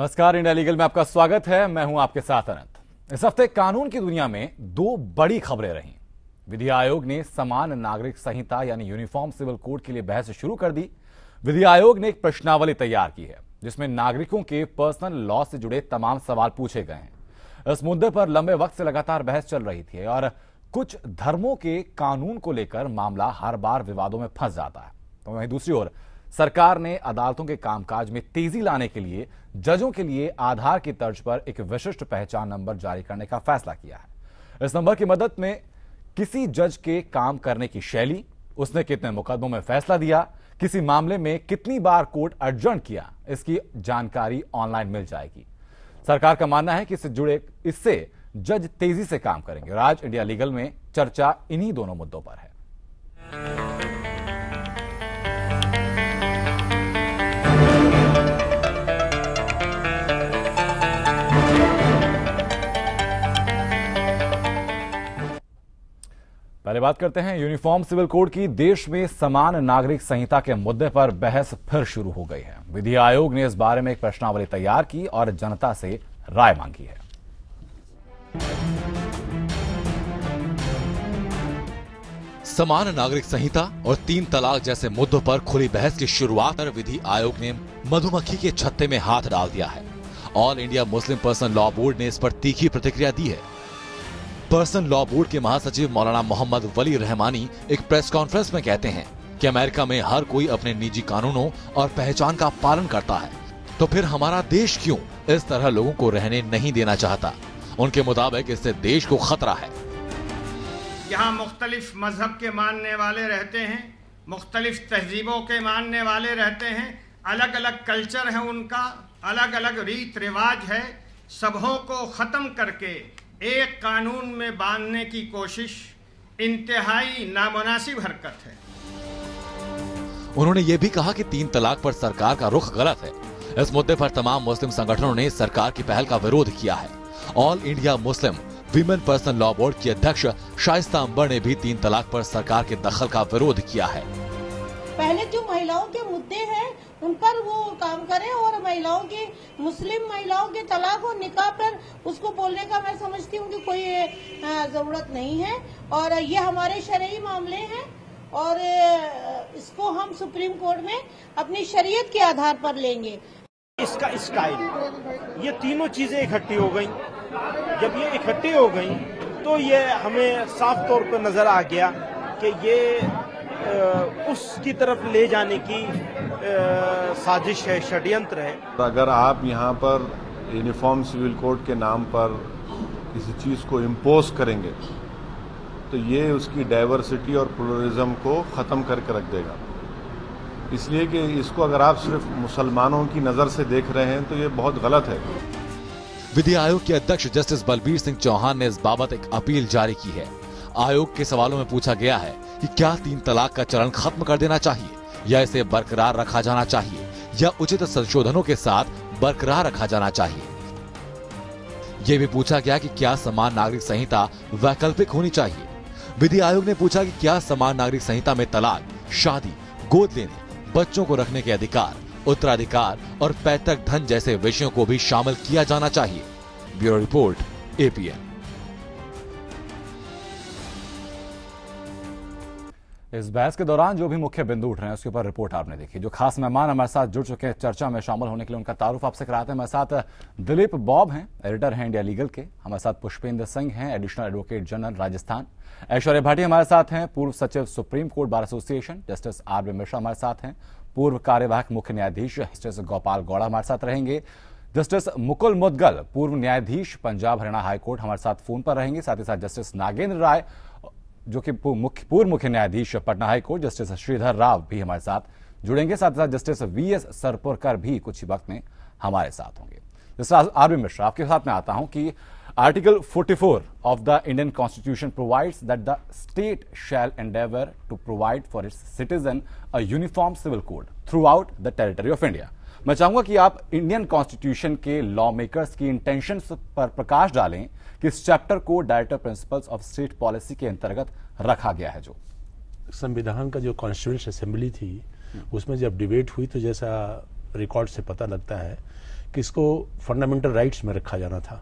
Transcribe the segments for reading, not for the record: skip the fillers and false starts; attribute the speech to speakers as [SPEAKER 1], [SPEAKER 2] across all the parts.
[SPEAKER 1] नमस्कार, India legal में आपका स्वागत है। मैं हूं आपके साथ अनंत। इस हफ्ते कानून की दुनिया में दो बड़ी खबरें रहीं। विधि आयोग ने समान नागरिक संहिता यानी यूनिफॉर्म सिविल कोड के लिए बहस शुरू कर दी। विधि आयोग ने एक प्रश्नावली तैयार की है जिसमें नागरिकों के पर्सनल लॉ से जुड़े तमाम सवाल पूछे गए हैं। इस मुद्दे पर लंबे वक्त से लगातार बहस चल रही थी और कुछ धर्मों के कानून को लेकर मामला हर बार विवादों में फंस जाता है। तो वहीं दूसरी ओर सरकार ने अदालतों के कामकाज में तेजी लाने के लिए जजों के लिए आधार की तर्ज पर एक विशिष्ट पहचान नंबर जारी करने का फैसला किया है। इस नंबर की मदद में किसी जज के काम करने की शैली, उसने कितने मुकदमों में फैसला दिया, किसी मामले में कितनी बार कोर्ट एडजर्न किया, इसकी जानकारी ऑनलाइन मिल जाएगी। सरकार का मानना है कि इससे जज तेजी से काम करेंगे और आज इंडिया लीगल में चर्चा इन्हीं दोनों मुद्दों पर है। पहले बात करते हैं यूनिफॉर्म सिविल कोड की। देश में समान नागरिक संहिता के मुद्दे पर बहस फिर शुरू हो गई है। विधि आयोग ने इस बारे में एक प्रश्नावली तैयार की और जनता से राय मांगी है।
[SPEAKER 2] समान नागरिक संहिता और 3 तलाक जैसे मुद्दों पर खुली बहस की शुरुआत कर विधि आयोग ने मधुमक्खी के छत्ते में हाथ डाल दिया है। All India Muslim Personal Law Board ने इस पर तीखी प्रतिक्रिया दी है। पर्सनल लॉ बोर्ड के महासचिव मौलाना मोहम्मद वली रहमानी एक प्रेस कॉन्फ्रेंस में कहते हैं कि अमेरिका में हर कोई अपने निजी कानूनों और पहचान का पालन करता है, तो फिर हमारा देश क्यों इस तरह लोगों को रहने नहीं देना चाहता। उनके मुताबिक इससे देश को खतरा है।
[SPEAKER 3] यहाँ मुख्तलिफ मजहब के मानने वाले रहते हैं, मुख्तलिफ तहजीबों के मानने वाले रहते हैं, अलग अलग कल्चर है उनका, अलग अलग रीत रिवाज है। सबों को खत्म करके एक कानून में बांधने की कोशिश इंतहाई नामुनासिब हरकत है।
[SPEAKER 2] उन्होंने ये भी कहा कि 3 तलाक पर सरकार का रुख गलत है। इस मुद्दे पर तमाम मुस्लिम संगठनों ने सरकार की पहल का विरोध किया है। ऑल इंडिया मुस्लिम वीमेन पर्सनल लॉ बोर्ड की अध्यक्ष शाइस्ता अंबर ने भी 3 तलाक पर सरकार के दखल का विरोध किया है।
[SPEAKER 4] पहले जो महिलाओं के मुद्दे हैं उन पर वो काम करें और महिलाओं के, मुस्लिम महिलाओं के तलाक और निकाह पर उसको बोलने का मैं समझती हूँ कि कोई जरूरत नहीं है। और ये हमारे शरई मामले हैं और इसको हम सुप्रीम कोर्ट में अपनी शरीयत के आधार पर लेंगे।
[SPEAKER 5] इसका स्टाइल, ये तीनों चीजें इकट्ठी हो गई। जब ये इकट्ठी हो गई तो ये हमें साफ तौर पर नजर आ गया कि ये उसकी तरफ ले जाने की साजिश है, षड्यंत्र है।
[SPEAKER 6] अगर आप यहाँ पर यूनिफॉर्म सिविल कोड के नाम पर किसी चीज़ को इम्पोज करेंगे तो ये उसकी डाइवर्सिटी और प्लुरलिज्म को ख़त्म करके रख देगा। इसलिए कि इसको अगर आप सिर्फ मुसलमानों की नज़र से देख रहे हैं तो ये बहुत गलत है।
[SPEAKER 2] विधि आयोग के अध्यक्ष जस्टिस बलबीर सिंह चौहान ने इस बाबत एक अपील जारी की है। आयोग के सवालों में पूछा गया है कि क्या 3 तलाक का चलन खत्म कर देना चाहिए या इसे बरकरार रखा जाना चाहिए या उचित संशोधनों के साथ बरकरार रखा जाना चाहिए। यह भी पूछा गया कि क्या समान नागरिक संहिता वैकल्पिक होनी चाहिए। विधि आयोग ने पूछा कि क्या समान नागरिक संहिता में तलाक, शादी, गोद लेने, बच्चों को रखने के अधिकार, उत्तराधिकार और पैतृक धन जैसे विषयों को भी शामिल किया जाना चाहिए। Bureau report, APN।
[SPEAKER 1] इस बहस के दौरान जो भी मुख्य बिंदु उठ रहे हैं उसके ऊपर रिपोर्ट आपने देखी। जो खास मेहमान हमारे साथ जुड़ चुके हैं चर्चा में शामिल होने के लिए, उनका तारुफ आपसे कराते हैं। हमारे साथ दिलीप बॉब हैं, एडिटर हैं इंडिया लीगल के। हमारे साथ पुष्पेंद्र सिंह हैं, additional advocate general Rajasthan. Aishwarya Bhati हमारे साथ हैं, पूर्व सचिव supreme court bar association. Justice RB Mishra हमारे साथ हैं, पूर्व कार्यवाहक मुख्य न्यायाधीश। जस्टिस गोपाल गौड़ा हमारे साथ रहेंगे। जस्टिस मुकुल मुदगल, पूर्व न्यायाधीश पंजाब हरियाणा हाईकोर्ट, हमारे साथ फोन पर रहेंगे। साथ ही साथ जस्टिस नागेंद्र राय जो कि पूर्व मुख्य न्यायाधीश पटना हाईकोर्ट, जस्टिस श्रीधर राव भी हमारे साथ जुड़ेंगे। साथ ही साथ जस्टिस VS सरपुरकर भी कुछ ही वक्त में हमारे साथ होंगे। जस्टिस RB मिश्रा, आपके साथ में आता हूं कि article 44 of the Indian constitution provides that the state shall endeavour to provide for its citizen a uniform civil code throughout the territory of India. मैं चाहूंगा कि आप इंडियन कॉन्स्टिट्यूशन के लॉ मेकर्स की इंटेंशंस पर प्रकाश डालें कि इस चैप्टर को directive principles of state policy के अंतर्गत रखा गया है। जो
[SPEAKER 7] संविधान का जो कॉन्स्टिट्यूशन असेंबली थी उसमें जब डिबेट हुई तो जैसा रिकॉर्ड से पता लगता है किसको फंडामेंटल राइट्स में रखा जाना था।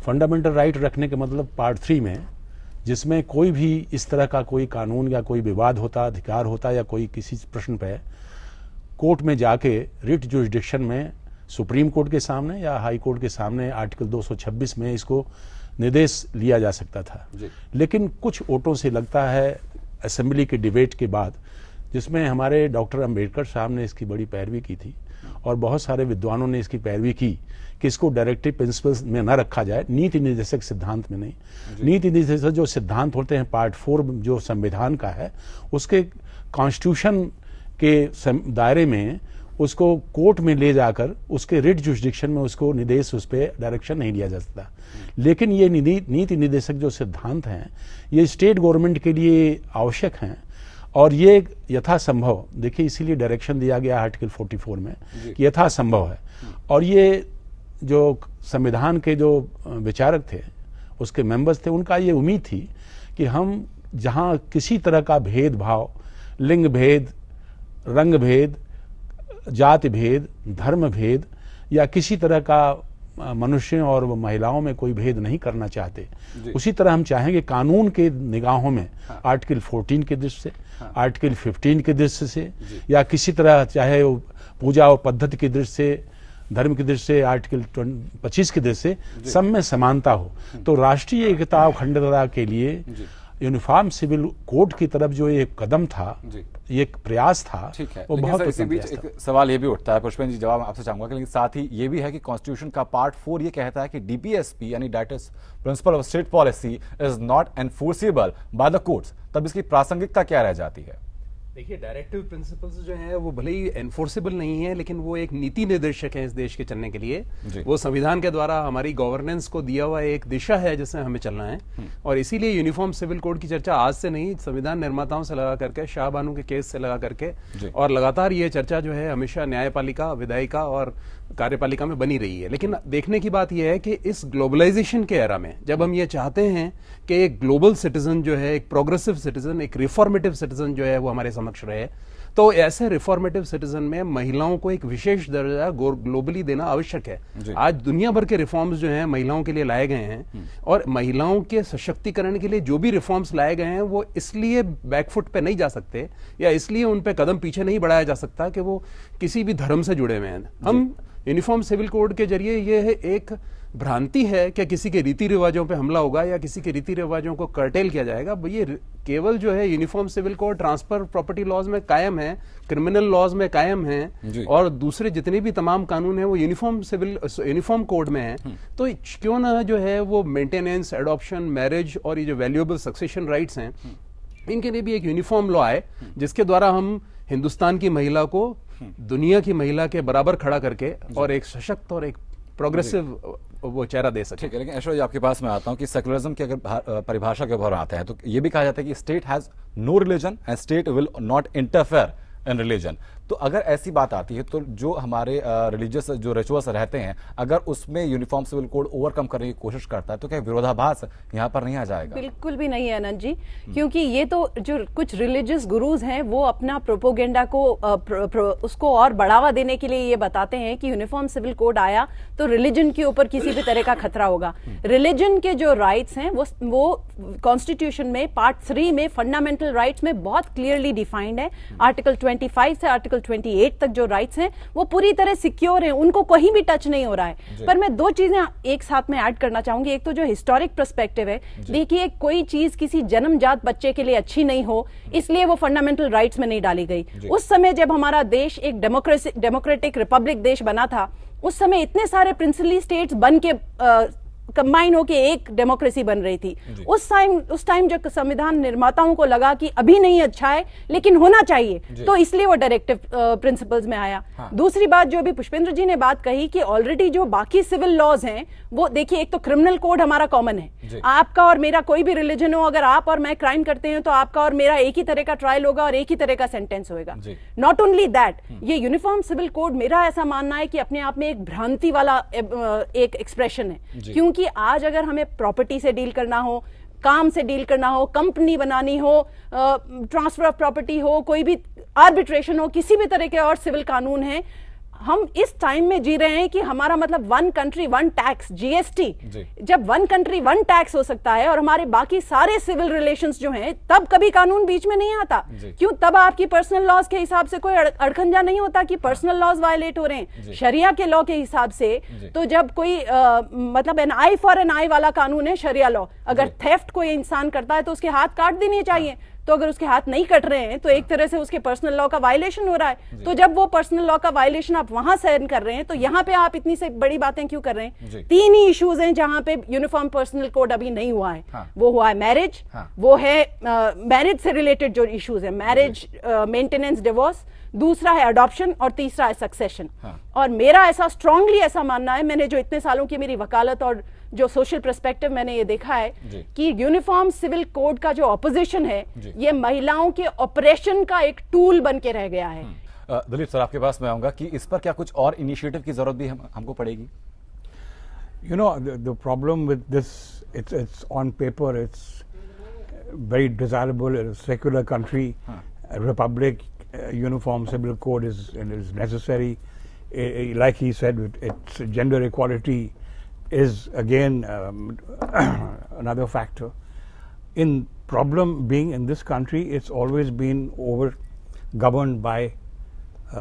[SPEAKER 7] फंडामेंटल राइट रखने के मतलब पार्ट 3 में, जिसमें कोई भी इस तरह का कोई कानून या कोई विवाद होता, अधिकार होता या कोई किसी प्रश्न पे कोर्ट में जाके रिट जुरिसडिक्शन में सुप्रीम कोर्ट के सामने या हाई कोर्ट के सामने आर्टिकल 226 में इसको निर्देश लिया जा सकता था। लेकिन कुछ वोटों से लगता है असेंबली के डिबेट के बाद, जिसमें हमारे डॉक्टर अंबेडकर साहब ने इसकी बड़ी पैरवी की थी और बहुत सारे विद्वानों ने इसकी पैरवी की कि इसको डायरेक्टिव प्रिंसिपल्स में न रखा जाए, नीति निर्देशक सिद्धांत में नहीं। नीति निर्देशक जो सिद्धांत होते हैं पार्ट 4 जो संविधान का है, उसके कॉन्स्टिट्यूशन के दायरे में उसको कोर्ट में ले जाकर उसके रिट जुरिसडिक्शन में उसको निर्देश, उस पर डायरेक्शन नहीं लिया जा सकता। लेकिन ये नीति निर्देशक जो सिद्धांत हैं ये स्टेट गवर्नमेंट के लिए आवश्यक हैं और ये यथासंभव, देखिए इसीलिए डायरेक्शन दिया गया आर्टिकल 44 में कि यथासंभव है। और ये जो संविधान के जो विचारक थे, उसके मेंबर्स थे, उनका ये उम्मीद थी कि हम जहां किसी तरह का भेदभाव, लिंग भेद, रंग भेद, जाति भेद, धर्म भेद या किसी तरह का मनुष्यों और महिलाओं में कोई भेद नहीं करना चाहते, उसी तरह हम चाहेंगे कानून के निगाहों में आर्टिकल 14 के दृष्टि से, आर्टिकल 15 के दृष्टि से या किसी तरह चाहे पूजा और पद्धति की दृष्टि से, धर्म की दृष्टि से आर्टिकल 25 की दृष्टि से सब में समानता हो। तो राष्ट्रीय एकता और अखंडता के लिए यूनिफॉर्म सिविल कोड की तरफ जो एक कदम था, ये एक प्रयास था,
[SPEAKER 1] ठीक है।
[SPEAKER 7] वो बहुत
[SPEAKER 1] इसी बीच एक सवाल ये भी उठता है, पुष्पेंद्र जी जवाब आपसे चाहूंगा, लेकिन साथ ही ये भी है कि कॉन्स्टिट्यूशन का पार्ट 4 ये कहता है कि डीपीएसपी यानी directive principle of state policy is not enforceable by the courts. तब इसकी प्रासंगिकता क्या रह जाती है?
[SPEAKER 8] देखिए, डायरेक्टिव प्रिंसिपल्स जो हैं वो भले ही एनफोर्सेबल नहीं है, लेकिन वो एक नीति निर्देशक है इस देश के चलने के लिए। वो संविधान के द्वारा हमारी गवर्नेंस को दिया हुआ एक दिशा है जिसमें हमें चलना है। और इसीलिए यूनिफॉर्म सिविल कोड की चर्चा आज से नहीं, संविधान निर्माताओं से लगा करके, शाहबानू के केस से लगा करके और लगातार ये चर्चा जो है हमेशा न्यायपालिका, विधायिका और कार्यपालिका में बनी रही है। लेकिन देखने की बात यह है कि इस ग्लोबलाइजेशन के एरा में जब हम ये चाहते हैं कि एक ग्लोबल सिटीजन जो है, एक प्रोग्रेसिव सिटीजन, एक रिफॉर्मेटिव सिटीजन जो है वो हमारे समक्ष रहे, तो ऐसे रिफॉर्मेटिव सिटीजन में महिलाओं को एक विशेष दर्जा ग्लोबली देना आवश्यक है। आज दुनिया भर के रिफॉर्म्स जो हैं महिलाओं के लिए लाए गए हैं और महिलाओं के सशक्तिकरण के लिए जो भी रिफॉर्म्स लाए गए हैं वो इसलिए बैकफुट पे नहीं जा सकते या इसलिए उन पे कदम पीछे नहीं बढ़ाया जा सकता कि वो किसी भी धर्म से जुड़े हुए हैं। हम यूनिफॉर्म सिविल कोड के जरिए ये एक भ्रांति है कि किसी के रीति रिवाजों पे हमला होगा या किसी के रीति रिवाजों को कर्टेल किया जाएगा। ये केवल जो है uniform civil code transfer property laws में कायम है, क्रिमिनल लॉज में कायम है और दूसरे जितने भी तमाम कानून हैं वो यूनिफॉर्म कोड में है। तो क्यों ना जो है वो मेंटेनेंस, एडॉप्शन, मैरिज और ये जो वैल्यूएबल सक्सेशन राइट्स हैं इनके लिए भी एक यूनिफॉर्म लॉ आए जिसके द्वारा हम हिंदुस्तान की महिला को दुनिया की महिला के बराबर खड़ा करके और एक सशक्त और एक प्रोग्रेसिव वो चेहरा दे सके।
[SPEAKER 1] ठीक है, लेकिन ऐश्वर्या जी आपके पास मैं आता हूं कि सेकुलरिज्म की अगर परिभाषा के ऊपर आते हैं तो ये भी कहा जाता है कि state has no religion and state will not interfere in religion. तो अगर ऐसी बात आती है तो जो हमारे रिलीजियस जो रिचुअल्स रहते हैं अगर उसमें यूनिफॉर्म सिविल कोड ओवरकम करने की कोशिश करता है तो क्या विरोधाभास यहाँ पर नहीं आ जाएगा?
[SPEAKER 9] बिल्कुल भी नहीं है अनंत जी, क्योंकि ये तो जो कुछ रिलीजियस गुरुज हैं वो अपना प्रोपोगेंडा को उसको और बढ़ावा देने के लिए ये बताते हैं कि यूनिफॉर्म सिविल कोड आया तो रिलीजन के ऊपर किसी भी तरह का खतरा होगा। रिलीजन के जो राइट्स हैं वो कॉन्स्टिट्यूशन में पार्ट 3 में फंडामेंटल राइट्स में बहुत क्लियरली डिफाइंड है। आर्टिकल 25 से आर्टिकल 28 तक जो राइट्स हैं वो पूरी तरह सिक्योर हैं, उनको कहीं भी टच नहीं हो रहा है। पर मैं दो चीजें एक साथ में ऐड करना चाहूंगी। एक तो जो हिस्टोरिक पर्सपेक्टिव है, देखिए कोई चीज किसी जन्मजात बच्चे के लिए अच्छी नहीं हो इसलिए वो फंडामेंटल राइट्स में नहीं डाली गई। उस समय जब हमारा देश एक डेमोक्रेटिक रिपब्लिक देश बना था उस समय इतने सारे प्रिंसली स्टेट्स बन के कंबाइन होके एक डेमोक्रेसी बन रही थी। उस टाइम जो संविधान निर्माताओं को लगा कि अभी नहीं अच्छा है लेकिन होना चाहिए तो इसलिए वो डायरेक्टिव प्रिंसिपल्स में आया। दूसरी बात जो अभी पुष्पेंद्र जी ने बात कही कि ऑलरेडी जो बाकी सिविल लॉज हैं वो देखिए, एक तो क्रिमिनल कोड हमारा कॉमन है, आपका और मेरा कोई भी रिलीजन हो अगर आप और मैं क्राइम करते हैं तो आपका और मेरा एक ही तरह का ट्रायल होगा और एक ही तरह का सेंटेंस होगा। नॉट ओनली दैट, ये यूनिफॉर्म सिविल कोड मेरा ऐसा मानना है कि अपने आप में एक भ्रांति वाला एक एक्सप्रेशन है, क्योंकि आज अगर हमें प्रॉपर्टी से डील करना हो, काम से डील करना हो, कंपनी बनानी हो, ट्रांसफर ऑफ प्रॉपर्टी हो, कोई भी आर्बिट्रेशन हो, किसी भी तरह के और सिविल कानून हैं, हम इस टाइम में जी रहे हैं कि हमारा मतलब one country one tax, GST. जब वन कंट्री वन टैक्स हो सकता है और हमारे बाकी सारे सिविल रिलेशंस जो हैं, तब कभी कानून बीच में नहीं आता। क्यों? तब आपकी पर्सनल लॉज के हिसाब से कोई अड़खंजा नहीं होता कि पर्सनल लॉज वायलेट हो रहे हैं। शरिया के लॉ के हिसाब से तो जब कोई मतलब एन आई फॉर एन आई वाला कानून है शरिया लॉ, अगर थेफ्ट कोई इंसान करता है तो उसके हाथ काट देने चाहिए। तो अगर उसके हाथ नहीं कट रहे हैं तो एक तरह से उसके पर्सनल लॉ का वायलेशन हो रहा है। तो जब वो पर्सनल लॉ का वायलेशन आप वहां सहन कर रहे हैं, तो यहाँ पे आप इतनी से बड़ी बातें क्यों कर रहे हैं? 3 ही इश्यूज हैं जहां पे यूनिफॉर्म पर्सनल कोड अभी नहीं हुआ है। वो हुआ है मैरिज, वो है मैरिज से रिलेटेड जो इश्यूज है, मैरिज, मेंटेनेंस, डिवोर्स, दूसरा है अडॉप्शन और तीसरा है सक्सेशन। और मेरा ऐसा स्ट्रांगली ऐसा मानना है, मैंने जो इतने सालों की मेरी वकालत और जो सोशल पर्सपेक्टिव मैंने ये देखा है कि यूनिफॉर्म सिविल कोड का जो ऑपोजिशन है ये महिलाओं के ऑपरेशन का एक टूल बन के रह गया है।
[SPEAKER 1] दिलीप सर, आपके पास मैं आऊंगा कि इस पर क्या कुछ और इनिशिएटिव की जरूरत भी हमको पड़ेगी?
[SPEAKER 7] You know, the problem with this, it's on paper, it's very desirable. In a secular country, a republic, uniform civil code is necessary. Like he said, it's gender equality is again another factor. In problem being in this country, it's always been governed by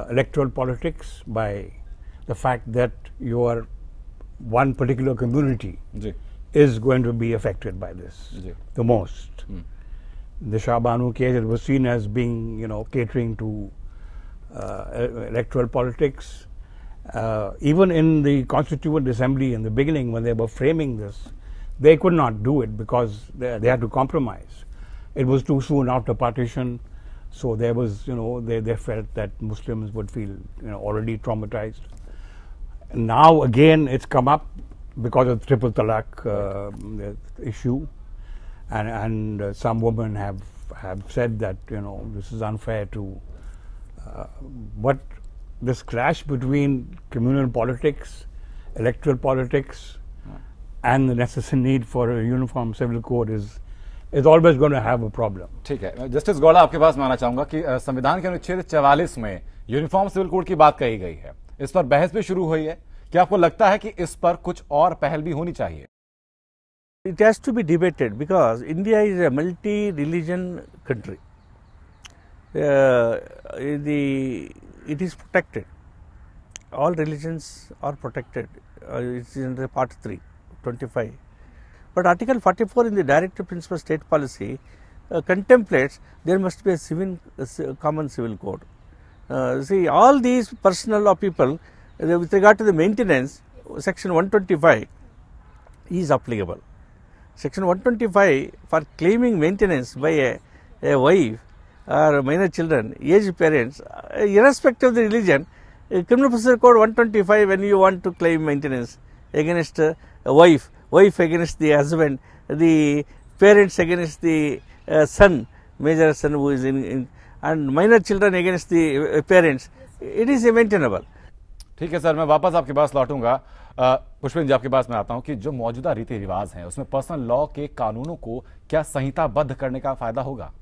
[SPEAKER 7] electoral politics, by the fact that your one particular community is going to be affected by this the most. The Shah Banu case, it was seen as being, catering to electoral politics. Even in the Constituent Assembly in the beginning, when they were framing this, they could not do it because they had to compromise. It was too soon after partition, so there was, they felt that Muslims would feel, already traumatized. Now again, it's come up because of triple talaq issue, and some women have said that this is unfair to, but this clash between communal politics, electoral politics, and the necessary need for a uniform civil code is always going to have a problem.
[SPEAKER 1] ठीक है, justice Gowda, आपके पास मैं आना चाहूंगा कि संविधान के अनुच्छेद 44 में यूनिफॉर्म सिविल कोड की बात कही गई है, इस पर बहस भी शुरू हुई है। क्या आपको लगता है कि इस पर कुछ और पहल भी होनी चाहिए?
[SPEAKER 10] It has to be debated because India is a multi-religion country. It is protected. All religions are protected. It's in the Part 3, 25. But Article 44 in the Directive Principle State Policy contemplates there must be a common civil code. See, all these personal law people, with regard to the maintenance, Section 125 is applicable. Section 125 for claiming maintenance by a wife or minor children, aged parents, irrespective of the religion, Criminal Procedure Code 125, when you want to claim maintenance against a wife against the husband, the parents against the son, major son who is and minor children against the parents, it is maintainable.
[SPEAKER 1] ठीक है sir, मैं वापस आपके पास लौटूंगा। पुष्पेंद्र जी, आपके पास मैं आता हूं कि जो मौजूदा रीति रिवाज हैं उसमें पर्सनल लॉ के कानूनों को क्या संहिताबद्ध करने का फायदा होगा?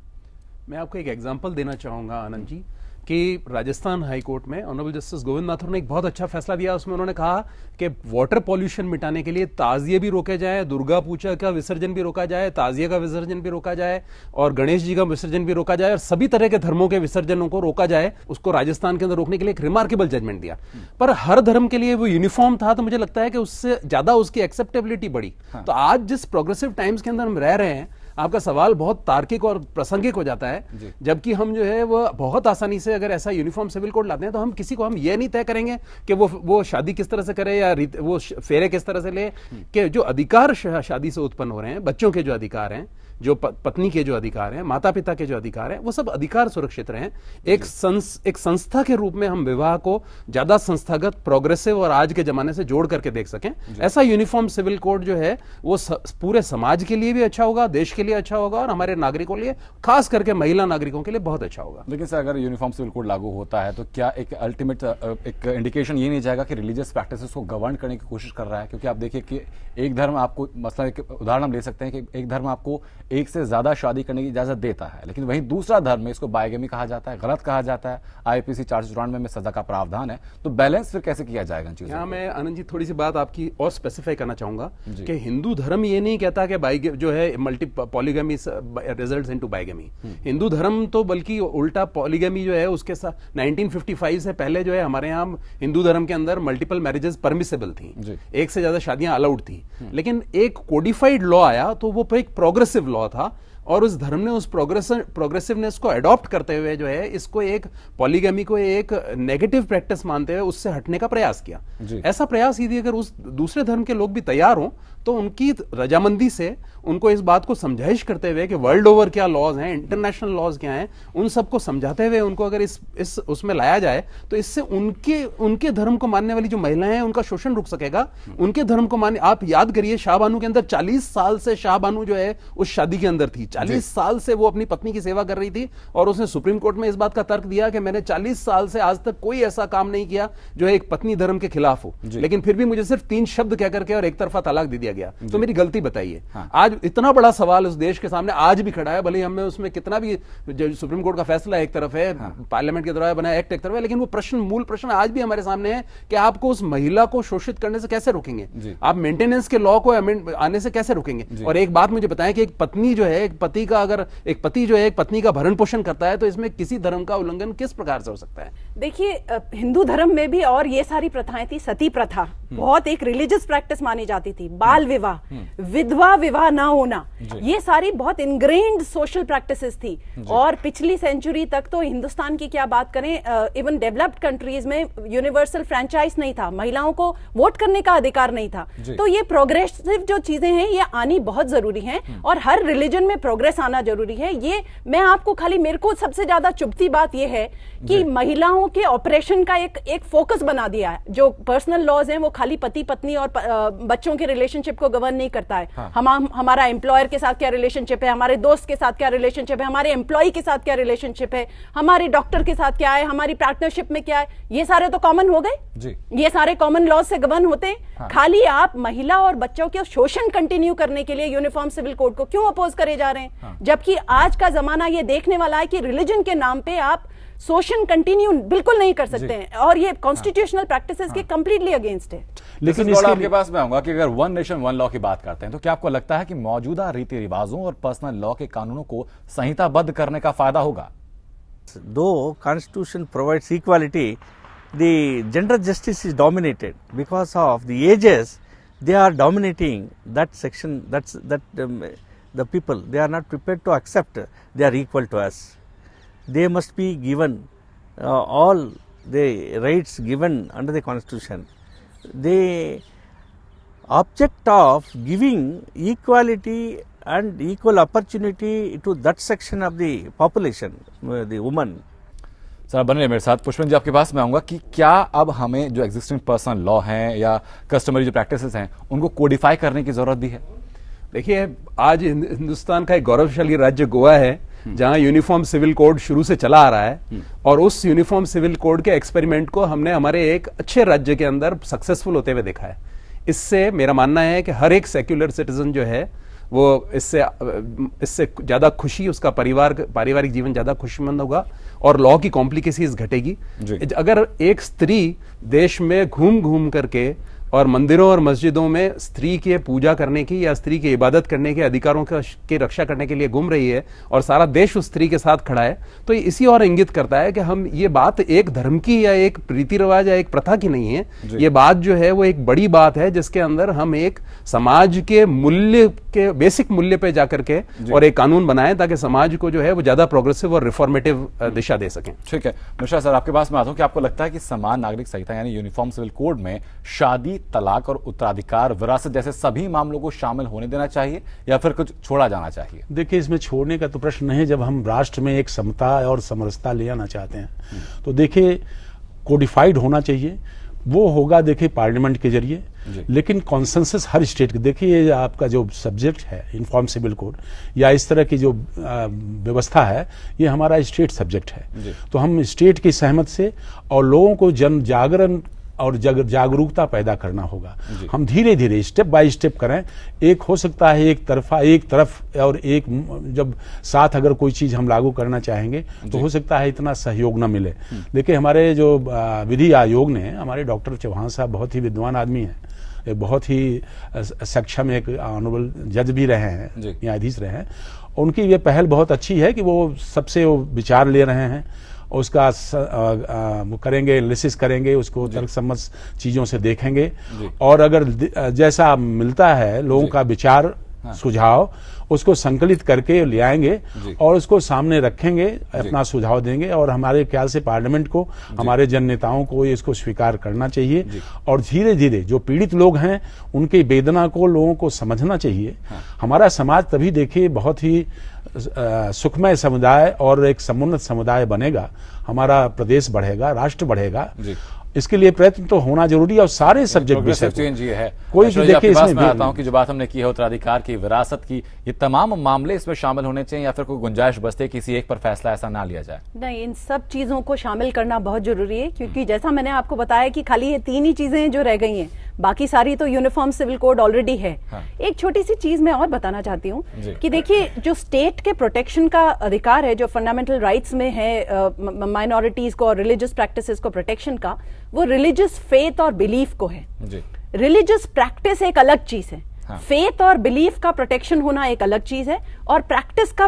[SPEAKER 8] मैं आपको एक एग्जांपल देना चाहूंगा आनंद जी कि राजस्थान हाई कोर्ट में ऑनरेबल जस्टिस गोविंद माथुर ने एक बहुत अच्छा फैसला दिया। उसमें उन्होंने कहा कि वाटर पॉल्यूशन मिटाने के लिए ताजिए भी रोके जाए, दुर्गा पूजा का विसर्जन भी रोका जाए, ताजिए का विसर्जन भी रोका जाए और गणेश जी का विसर्जन भी रोका जाए और सभी तरह के धर्मों के विसर्जनों को रोका जाए। उसको राजस्थान के अंदर रोकने के लिए एक रिमार्केबल जजमेंट दिया, पर हर धर्म के लिए वो यूनिफॉर्म था, तो मुझे लगता है कि उससे ज्यादा उसकी एक्सेप्टेबिलिटी बढ़ी। तो आज जिस प्रोग्रेसिव टाइम्स के अंदर हम रह रहे हैं, आपका सवाल बहुत तार्किक और प्रासंगिक हो जाता है, जबकि हम जो है वो बहुत आसानी से अगर ऐसा यूनिफॉर्म सिविल कोड लाते हैं तो हम किसी को हम ये नहीं तय करेंगे कि वो शादी किस तरह से करे या वो फेरे किस तरह से ले, कि जो अधिकार शादी से उत्पन्न हो रहे हैं, बच्चों के जो अधिकार हैं, जो पत्नी के जो अधिकार हैं, माता पिता के जो अधिकार हैं, वो सब अधिकार सुरक्षित रहें। एक संस्था के रूप में हम विवाह को ज्यादा संस्थागत, प्रोग्रेसिव और आज के जमाने से जोड़ करके देख सकें। ऐसा यूनिफॉर्म सिविल कोड जो है वो पूरे समाज के लिए भी अच्छा होगा, देश के लिए अच्छा होगा और हमारे नागरिकों के लिए, खास करके महिला नागरिकों के लिए बहुत अच्छा होगा।
[SPEAKER 1] लेकिन सर, अगर यूनिफॉर्म सिविल कोड लागू होता है तो क्या एक अल्टीमेट एक इंडिकेशन ये नहीं जाएगा कि रिलीजियस प्रैक्टिसेस को गवर्न करने की कोशिश कर रहा है? क्योंकि आप देखिए कि एक धर्म आपको, मसला एक उदाहरण हम ले सकते हैं कि एक धर्म आपको एक से ज्यादा शादी करने की इजाजत देता है, लेकिन वहीं दूसरा धर्म में इसको बायगमी कहा जाता है, गलत कहा जाता है, IPC 494 में सजा का प्रावधान है। तो बैलेंस फिर कैसे किया जाएगा इन चीजों?
[SPEAKER 8] यहाँ मैं आनंद जी थोड़ी सी बात आपकी और स्पेसिफाई करना चाहूंगा कि हिंदू धर्म ये नहीं कहता कि जो है multi polygamy results into bigamy. Hindu धर्म तो बल्कि उल्टा पॉलीगमी जो है उसके साथ 1955 से पहले जो है हमारे यहाँ हिंदू धर्म के अंदर मल्टीपल मैरिजेस परमिसेबल थी, एक से ज्यादा शादियां अलाउड थी। लेकिन एक कोडिफाइड लॉ आया तो वो एक प्रोग्रेसिव लॉ था, और उस धर्म ने उस प्रोग्रेसिवनेस को अडॉप्ट करते हुए जो है इसको एक पॉलीगमी को एक नेगेटिव प्रैक्टिस मानते हुए उससे हटने का प्रयास किया। ऐसा प्रयास यदि अगर उस दूसरे धर्म के लोग भी तैयार हों तो उनकी रजामंदी से उनको इस बात को समझाइश करते हुए कि वर्ल्ड ओवर क्या लॉज हैं, इंटरनेशनल लॉज क्या हैं, उन सबको समझाते हुए उनको अगर इस उसमें लाया जाए तो इससे उनके धर्म को मानने वाली जो महिलाएं हैं उनका शोषण रुक सकेगा। उनके धर्म को मानने, आप याद करिए शाहबानू के अंदर 40 साल से शाहबानू जो है उस शादी के अंदर थी, 40 साल से वो अपनी पत्नी की सेवा कर रही थी, और उसने सुप्रीम कोर्ट में इस बात का तर्क दिया कि मैंने 40 साल से आज तक कोई ऐसा काम नहीं किया जो है एक पत्नी धर्म के खिलाफ हो, लेकिन फिर भी मुझे सिर्फ 3 शब्द कह करके और एक तरफा तलाक दे दिया गया। तो मेरी गलती बताइए। आज इतना बड़ा सवाल उस देश के सामने आज भी खड़ा है, भले हमने उसमें कितना भी सुप्रीम कोर्ट का फैसला एक तरफ है, पार्लियामेंट के द्वारा बना एक्ट एक तरफ है, लेकिन वो प्रश्न, मूल प्रश्न आज भी हमारे सामने है कि आपको उस महिला को शोषित करने से कैसे रोकेंगे, आप मेंटेनेंस के लॉ को आने से कैसे रोकेंगे। और एक बात मुझे बताएं कि एक पत्नी जो है, एक पति का, अगर एक पति जो है एक पत्नी का भरण पोषण करता है तो इसमें किसी धर्म का उल्लंघन किस प्रकार से हो सकता है?
[SPEAKER 9] देखिए, हिंदू धर्म में भी और ये सारी प्रथाएं थी। सती प्रथा बहुत एक रिलीजियस प्रैक्टिस मानी जाती थी, बाल विवाह, विधवा विवाह ना होना, ये सारी बहुत इनग्रेन्ड सोशल प्रैक्टिसेस थी। और पिछली सेंचुरी तक तो हिंदुस्तान की क्या बात करें, इवन डेवलप्ड कंट्रीज में यूनिवर्सल फ्रेंचाइज नहीं था, महिलाओं को वोट करने का अधिकार नहीं था। तो ये प्रोग्रेसिव जो चीजें हैं ये आनी बहुत जरूरी है, और हर रिलीजन में प्रोग्रेस आना जरूरी है। ये मैं आपको खाली, मेरे को सबसे ज्यादा चुभती बात ये है कि महिलाओं के ऑपरेशन का एक फोकस बना दिया है। जो पर्सनल लॉज हैं वो खाली पति पत्नी और बच्चों के रिलेशनशिप को गवर्न नहीं करता है। हमारा एम्प्लॉयर के साथ क्या रिलेशनशिप है, हमारे दोस्त के साथ क्या रिलेशनशिप है, हमारे एम्प्लॉय के साथ क्या रिलेशनशिप है, हमारे डॉक्टर के साथ क्या है, हमारी पार्टनरशिप में क्या है, ये सारे तो कॉमन हो गए, ये सारे कॉमन लॉज से गवर्न होते हैं। खाली आप महिला और बच्चों के शोषण कंटिन्यू करने के लिए यूनिफॉर्म सिविल कोड को क्यों अपोज करे जा रहे हैं, जबकि आज का जमाना ये देखने वाला है कि रिलीजन के नाम पे आप शोषण कंटिन्यू बिल्कुल नहीं कर सकते हैं, और ये कॉन्स्टिट्यूशनल प्रैक्टिसेस के कंप्लीटली अगेंस्ट है।
[SPEAKER 1] लेकिन इसके आपके पास मैं आऊंगा कि अगर वन नेशन वन लॉ की बात करते हैं तो क्या आपको लगता है कि मौजूदा रीति रिवाजों और पर्सनल लॉ के कानूनों को संहिताबद्ध करने का फायदा होगा?
[SPEAKER 10] Though Constitution provides equality, the gender justice is dominated because of the ages. They are dominating that section. The people, they are not prepared to accept they are equal to us. They must be given all the rights given under the Constitution. The object of giving equality and equal opportunity to that section of the population, the woman.
[SPEAKER 1] Sir बने मेरे साथ। पुष्पेंद्र जी, आपके पास मैं आऊंगा कि क्या अब हमें जो एग्जिस्टिंग पर्सनल लॉ हैं या कस्टमरी जो प्रैक्टिसेस हैं उनको कोडिफाई करने की जरूरत भी है?
[SPEAKER 8] देखिए, आज हिंदुस्तान का एक गौरवशाली राज्य गोवा है जहां यूनिफॉर्म सिविल कोड शुरू से चला आ रहा है, और उस यूनिफॉर्म सिविल कोड के एक्सपेरिमेंट को हमने हमारे एक अच्छे राज्य के अंदर सक्सेसफुल होते हुए देखा है। इससे मेरा मानना है कि हर एक सेक्युलर सिटीजन जो है वो इससे ज्यादा खुशी, उसका पारिवारिक जीवन ज्यादा खुशमंद होगा और लॉ की कॉम्प्लिकेसीज घटेगी। अगर एक स्त्री देश में घूम घूम करके और मंदिरों और मस्जिदों में स्त्री के पूजा करने की या स्त्री की इबादत करने के अधिकारों की रक्षा करने के लिए घूम रही है और सारा देश उस स्त्री के साथ खड़ा है, तो इसी और इंगित करता है कि हम, ये बात एक धर्म की या एक रीति रिवाज या एक प्रथा की नहीं है, ये बात जो है वो एक बड़ी बात है जिसके अंदर हम एक समाज के मूल्य के बेसिक मूल्य पे जाकर के और एक कानून बनाए ताकि समाज को जो है वो ज्यादा प्रोग्रेसिव और रिफॉर्मेटिव दिशा दे सकें।
[SPEAKER 1] ठीक है मिश्रा सर, आपके पास मैं आता हूं कि आपको लगता है कि समान नागरिक संहिता यानी यूनिफॉर्म सिविल कोड में शादी, तलाक और उत्तराधिकार, विरासत जैसे सभी मामलों को शामिल होने देना चाहिए या फिर कुछ छोड़ा जाना चाहिए?
[SPEAKER 7] देखिए, इसमें छोड़ने का तो प्रश्न नहीं है। जब हम राष्ट्र में एक समता और समरसता ले आना चाहते हैं तो देखिए कोडिफाइड होना चाहिए। वो होगा देखिए पार्लियामेंट के जरिए, लेकिन कॉन्सेंसस हर स्टेट के, देखिए ये आपका जो सब्जेक्ट है इन्फॉर्म सिविल कोड या इस तरह की जो व्यवस्था है ये हमारा स्टेट सब्जेक्ट है। तो हम स्टेट की सहमत से और लोगों को जन जागरण और जागरूकता पैदा करना होगा। हम धीरे धीरे स्टेप बाय स्टेप करें। एक हो सकता है एक तरफ और एक जब साथ अगर कोई चीज हम लागू करना चाहेंगे तो हो सकता है इतना सहयोग न मिले। देखिए हमारे जो विधि आयोग ने, हमारे डॉक्टर चौहान साहब बहुत ही विद्वान आदमी हैं, बहुत ही सक्षम एक ऑनरेबल जज भी रहे हैं, न्यायाधीश रहे हैं। उनकी ये पहल बहुत अच्छी है कि वो सबसे वो विचार ले रहे हैं, उसका वो करेंगे, एनालिसिस करेंगे, उसको तर्कसम्मत चीजों से देखेंगे और अगर जैसा मिलता है लोगों का विचार सुझाव उसको संकलित करके ले आएंगे और उसको सामने रखेंगे, अपना सुझाव देंगे और हमारे ख्याल से पार्लियामेंट को, हमारे जन नेताओं को इसको स्वीकार करना चाहिए और धीरे धीरे जो पीड़ित लोग हैं उनकी वेदना को लोगों को समझना चाहिए। हमारा समाज तभी देखिए बहुत ही सुखमय समुदाय और एक समुन्नत समुदाय बनेगा, हमारा प्रदेश बढ़ेगा, राष्ट्र बढ़ेगा। इसके लिए प्रयत्न तो होना जरूरी है और सारे सब्जेक्ट विषय
[SPEAKER 1] चेंज ये है।
[SPEAKER 7] कोई भी देखिए इसमें
[SPEAKER 1] मैं आता हूं कि जो बात हमने की है उत्तराधिकार की, विरासत की, ये तमाम मामले इसमें शामिल होने चाहिए या फिर कोई गुंजाइश बचती है किसी एक पर फैसला ऐसा ना लिया जाए?
[SPEAKER 9] नहीं, इन सब चीजों को शामिल करना बहुत जरूरी है क्योंकि जैसा मैंने आपको बताया कि खाली ये 3 ही चीजें जो रह गई हैं, बाकी सारी तो यूनिफॉर्म सिविल कोड ऑलरेडी है। एक छोटी सी चीज मैं और बताना चाहती हूँ कि देखिए जो स्टेट के प्रोटेक्शन का अधिकार है, जो फंडामेंटल राइट्स में है माइनॉरिटीज को और रिलीजियस प्रैक्टिसेस को प्रोटेक्शन का, वो रिलीजियस फेथ और बिलीफ को है। रिलीजियस प्रैक्टिस एक अलग चीज है, फेथ और बिलीफ का प्रोटेक्शन होना एक अलग चीज है और प्रैक्टिस का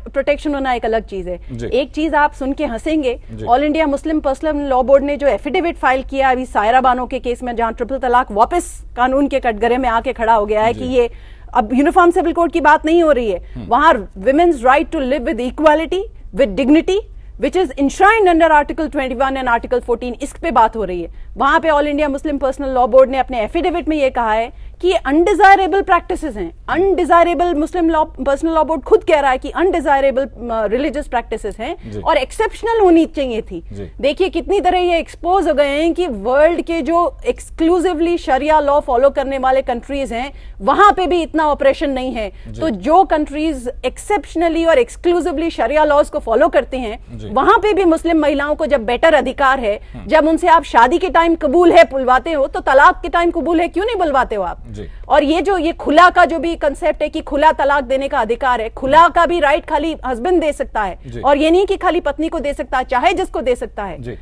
[SPEAKER 9] प्रोटेक्शन होना एक अलग चीज है। एक चीज आप सुन के हंसेंगे, All India Muslim Personal Law Board ने जो एफिडेविट फाइल किया अभी सायरा बानो के केस में, जहां ट्रिपल तलाक वापस कानून के कटघरे में आके खड़ा हो गया है कि ये अब यूनिफॉर्म सिविल कोड की बात नहीं हो रही है, वहां women's right to live with equality, with dignity which is enshrined under Article 21 and Article 14, इस पे बात हो रही है। वहां पे all India Muslim Personal Law Board ने अपने एफिडेविट में ये कहा है कि अनडिजायरेबल प्रैक्टिसेस हैं, अनडिजायरेबल मुस्लिम लॉ पर्सनल लॉ बोर्ड खुद कह रहा है कि अनडिजायरेबल रिलीजियस प्रैक्टिसेस हैं और एक्सेप्शनल होनी चाहिए थी। देखिए कितनी तरह ये एक्सपोज हो गए हैं कि वर्ल्ड के जो एक्सक्लूसिवली शरिया लॉ फॉलो करने वाले कंट्रीज हैं वहां पे भी इतना ऑपरेशन नहीं है। तो जो कंट्रीज एक्सेप्शनली और एक्सक्लूसिवली शरिया लॉज को फॉलो करते हैं वहां पे भी मुस्लिम महिलाओं को जब बेटर अधिकार है, जब उनसे आप शादी के टाइम कबूल है बुलवाते हो तो तलाक के टाइम कबूल है क्यों नहीं बुलवाते हो आप? और ये खुला का जो भी कंसेप्ट है कि खुला तलाक देने का अधिकार है, खुला का भी राइट खाली हस्बैंड दे सकता है और ये नहीं कि खाली पत्नी को दे सकता है, चाहे जिसको दे सकता है।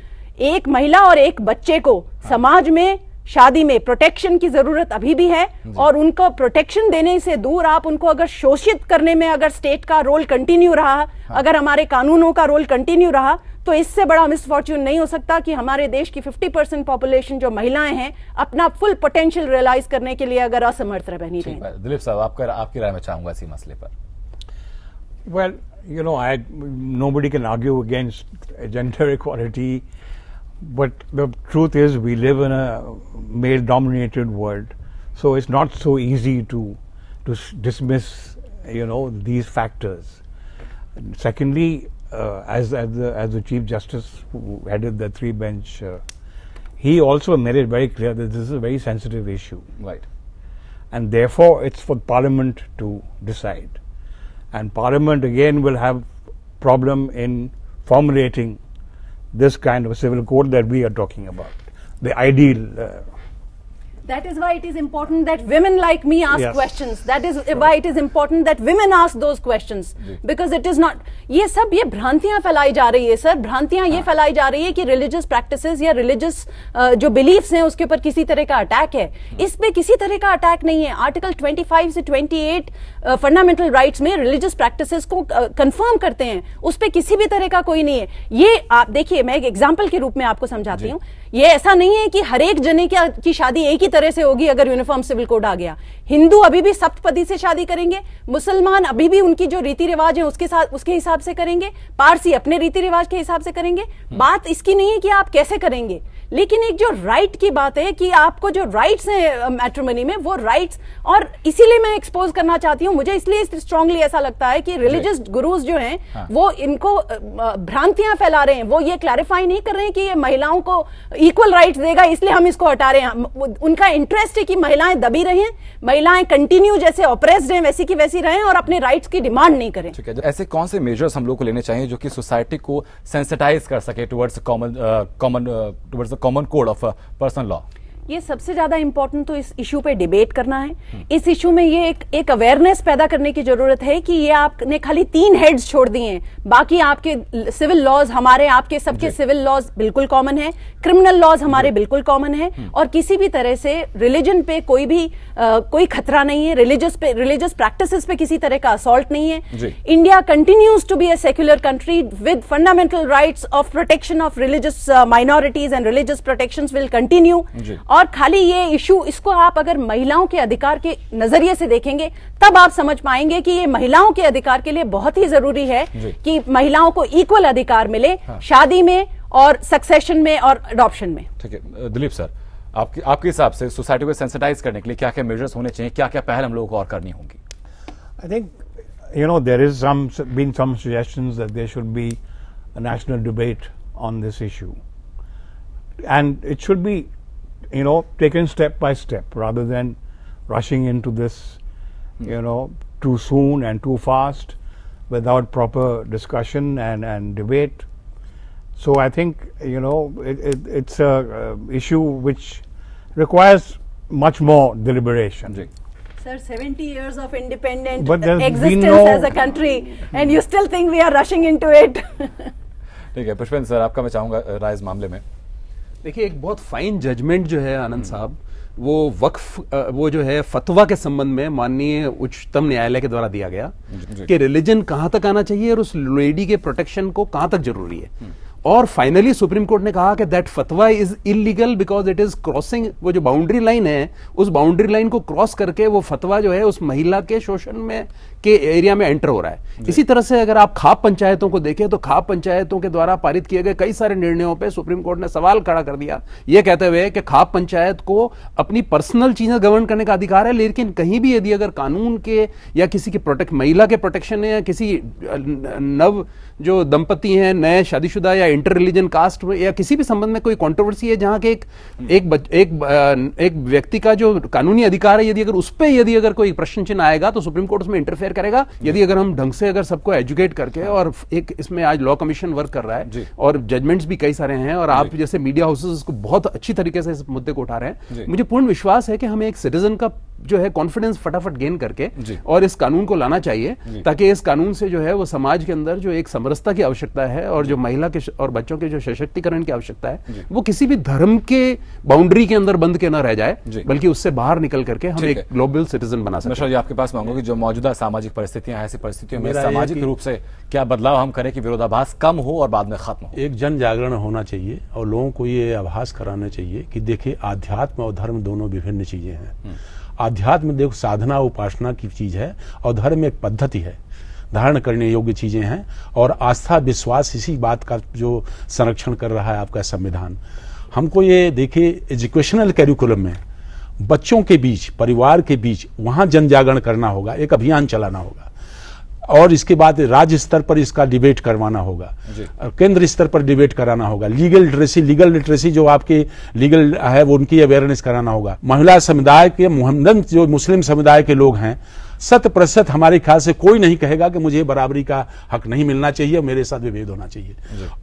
[SPEAKER 9] एक महिला और एक बच्चे को समाज में शादी में प्रोटेक्शन की जरूरत अभी भी है और उनको प्रोटेक्शन देने से दूर आप उनको अगर शोषित करने में अगर स्टेट का रोल कंटिन्यू रहा, अगर हमारे कानूनों का रोल कंटिन्यू रहा, तो इससे बड़ा मिसफॉर्च्यून नहीं हो सकता कि हमारे देश की 50% पॉपुलेशन जो महिलाएं हैं अपना फुल पोटेंशियल रियलाइज करने के लिए अगर असमर्थ बनी रहे।
[SPEAKER 1] दिलीप साहब, आपकी राय में चाहूंगा इसी मसले पर।
[SPEAKER 11] Well, you know, nobody can argue against gender equality, but the truth is we live in a male-dominated world, so it's not so easy to dismiss, these factors. And secondly, as the Chief Justice who headed the 3-bench, he also made it very clear that this is a very sensitive issue,
[SPEAKER 1] right?
[SPEAKER 11] And therefore, it's for Parliament to decide. And Parliament again will have problem in formulating this kind of a civil code that we are talking about. The ideal.
[SPEAKER 9] That is why it is important that women like me ask questions. That is why it is important that women ask those questions. Because it is not, ये भ्रांतियां फैलाई जा रही है sir, भ्रांतियां ये फैलाई जा रही है कि रिलीजियस प्रैक्टिसेस या रिलीजियस जो बिलीफ्स हैं उसके ऊपर किसी तरह का अटैक है। इस पे किसी तरह का अटैक नहीं है। आर्टिकल 25 से 28 फंडामेंटल राइट्स में रिलीजियस प्रैक्टिसेस को कंफर्म करते हैं, उस पे किसी भी तरह का कोई नहीं है। ये आप देखिए, मैं एक एग्जाम्पल के रूप में आपको समझाती हूँ। ये ऐसा नहीं है कि हर एक जने की शादी एक ही तरह से होगी अगर यूनिफॉर्म सिविल कोड आ गया। हिंदू अभी भी सप्तपदी से शादी करेंगे, मुसलमान अभी भी उनकी जो रीति रिवाज है उसके हिसाब से करेंगे, पारसी अपने रीति रिवाज के हिसाब से करेंगे। बात इसकी नहीं है कि आप कैसे करेंगे, लेकिन एक जो राइट की बात है कि आपको जो राइट्स हैं मैट्रिमोनी में, वो राइट्स, और इसीलिए मैं एक्सपोज करना चाहती हूँ। मुझे इसलिए स्ट्रांगली ऐसा लगता है कि रिलीजियस गुरुज जो हैं वो इनको भ्रांतियां फैला रहे हैं। वो ये क्लैरिफाई नहीं कर रहे हैं कि ये महिलाओं को इक्वल राइट्स देगा इसलिए हम इसको हटा रहे हैं। उनका इंटरेस्ट है कि महिलाएं दबी रहें, महिलाएं कंटिन्यू जैसे ऑप्रेस्ड हैं वैसी की वैसी रहें और अपने राइट्स की डिमांड नहीं करें।
[SPEAKER 1] ठीक है, ऐसे कौन से मेजर्स हम लोग को लेने चाहिए जो कि सोसाइटी को सेंसिटाइज कर सके towards towards common code of personal law?
[SPEAKER 9] ये सबसे ज्यादा इंपॉर्टेंट तो इस इशू पे डिबेट करना है। इस इशू में ये एक अवेयरनेस पैदा करने की जरूरत है कि ये आपने खाली 3 हेड्स छोड़ दिए हैं, बाकी आपके सिविल लॉज हमारे आपके सबके सिविल लॉज बिल्कुल कॉमन है, क्रिमिनल लॉज हमारे बिल्कुल कॉमन है, और किसी भी तरह से रिलीजन पे कोई खतरा नहीं है, रिलीजियस प्रैक्टिसेस पे किसी तरह का असॉल्ट नहीं है। India continues to be a secular country with fundamental rights of protection of religious minorities and religious protections will continue. और खाली ये इशू, इसको आप अगर महिलाओं के अधिकार के नजरिए से देखेंगे तब आप समझ पाएंगे कि ये महिलाओं के अधिकार के लिए बहुत ही जरूरी है कि महिलाओं को इक्वल अधिकार मिले शादी में और सक्सेशन में और अडॉप्शन में।
[SPEAKER 1] ठीक है दिलीप सर, आपके हिसाब से सोसाइटी को सेंसिटाइज करने के लिए क्या क्या मेजर्स होने चाहिए, क्या क्या पहल हम लोगों को और करनी होगी?
[SPEAKER 11] I think there is been some suggestions that there should be a national debate on this issue, and it should be taken step by step rather than rushing into this too soon and too fast without proper discussion and debate. So I think it's a issue which requires much more deliberation.
[SPEAKER 9] Sir, 70 years of independent existence as a country, and you still think we are rushing into it?
[SPEAKER 1] ठीक है Pushpendra sir, आपका मैं चाहूंगा राय इस मामले में।
[SPEAKER 8] देखिए, एक बहुत फाइन जजमेंट जो है आनंद साहब, वो जो है फतवा के संबंध में माननीय उच्चतम न्यायालय के द्वारा दिया गया कि रिलीजन कहां तक आना चाहिए और उस लेडी के प्रोटेक्शन को कहां तक जरूरी है। और फाइनली सुप्रीम कोर्ट ने कहा कि दैट फतवा is illegal because it is crossing, वो जो बाउंड्री लाइन है उस बाउंड्री लाइन को क्रॉस करके वो फतवा जो है उस महिला के शोषण में के एरिया में एंटर हो रहा है। इसी तरह से अगर आप खाप पंचायतों को देखें तो खाप पंचायतों के द्वारा पारित किए गए कई सारे निर्णयों पे सुप्रीम कोर्ट ने सवाल खड़ा कर दिया, ये कहते हुए कि खाप पंचायत को अपनी पर्सनल चीजें गवर्न करने का अधिकार है, लेकिन कहीं भी यदि अगर कानून के या किसी के महिला के प्रोटेक्शन है या किसी नव जो दंपति हैं, नए शादीशुदा या इंटर रिलीजन कास्ट या किसी भी संबंध में कोई कंट्रोवर्सी है जहां के एक व्यक्ति का जो कानूनी अधिकार है, यदि अगर उस पे यदि अगर कोई प्रश्न चिन्ह आएगा तो सुप्रीम कोर्ट उसमें इंटरफेयर करेगा। यदि अगर हम ढंग से अगर सबको एजुकेट करके, और एक इसमें आज लॉ कमीशन वर्क कर रहा है और जजमेंट्स भी कई सारे हैं, और आप जैसे मीडिया हाउसेस इसको बहुत अच्छी तरीके से इस मुद्दे को उठा रहे हैं, मुझे पूर्ण विश्वास है कि हमें एक सिटीजन का जो है कॉन्फिडेंस फटाफट गेन करके और इस कानून को लाना चाहिए, ताकि इस कानून से जो है वो समाज के अंदर जो एक समरसता की आवश्यकता है और जो महिला के और बच्चों के जो सशक्तिकरण की आवश्यकता है वो किसी भी धर्म के बाउंड्री के अंदर बंद के न रह जाए, बल्कि उससे बाहर निकल करके हम एक ग्लोबल सिटीजन बना सकते हैं।
[SPEAKER 1] आपके पास मांगूंगा कि जो मौजूदा सामाजिक परिस्थितियां, ऐसी परिस्थितियों में सामाजिक रूप से क्या बदलाव हम करें कि विरोधाभास कम हो और बाद में खत्म हो?
[SPEAKER 7] एक जन जागरण होना चाहिए और लोगों को ये आभास कराना चाहिए कि देखिए, आध्यात्म और धर्म दोनों विभिन्न चीजें हैं। आध्यात्म देखो साधना उपासना की चीज है और धर्म एक पद्धति है, धारण करने योग्य चीजें हैं, और आस्था विश्वास इसी बात का जो संरक्षण कर रहा है आपका संविधान। हमको ये देखिए, एजुकेशनल कैरिकुलम में बच्चों के बीच, परिवार के बीच वहां जन जागरण करना होगा, एक अभियान चलाना होगा, और इसके बाद राज्य स्तर पर इसका डिबेट करवाना होगा, केंद्र स्तर पर डिबेट कराना होगा, लीगल लिटरेसी जो आपके लीगल है वो उनकी अवेयरनेस कराना होगा। महिला समुदाय के जो मुस्लिम समुदाय के लोग हैं, 100% हमारे ख्याल से कोई नहीं कहेगा कि मुझे बराबरी का हक नहीं मिलना चाहिए, मेरे साथ विभेद होना चाहिए।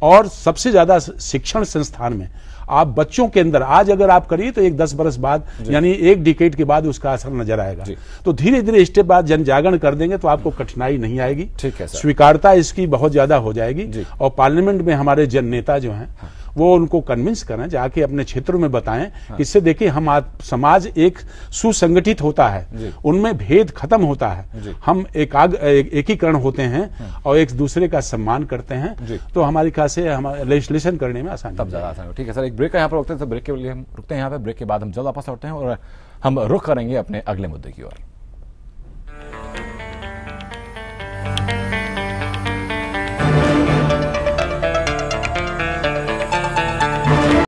[SPEAKER 7] और सबसे ज्यादा शिक्षण संस्थान में आप बच्चों के अंदर आज अगर आप करिए तो एक 10 बरस बाद यानी एक डिकेड के बाद उसका असर नजर आएगा। तो धीरे धीरे स्टेप बाद जन जागरण कर देंगे तो आपको कठिनाई नहीं आएगी, स्वीकारता इसकी बहुत ज्यादा हो जाएगी, और पार्लियामेंट में हमारे जन नेता जो हैं वो उनको कन्विंस करें, जाके अपने क्षेत्रों में बताएं। इससे देखिए, हम समाज एक सुसंगठित होता है, उनमें भेद खत्म होता है, हम एकीकरण होते हैं और एक दूसरे का सम्मान करते हैं, तो हमारी ख्याल से हमारे लेजिस्लेशन करने में आसानी
[SPEAKER 1] तब ज्यादा आसान। ठीक है सर, एक ब्रेक यहाँ पर रुकते हैं, तो ब्रेक के लिए हम रुकते हैं यहाँ पे। ब्रेक के बाद हम जल्द वापस लौटते हैं और हम रुख करेंगे अपने अगले मुद्दे की ओर।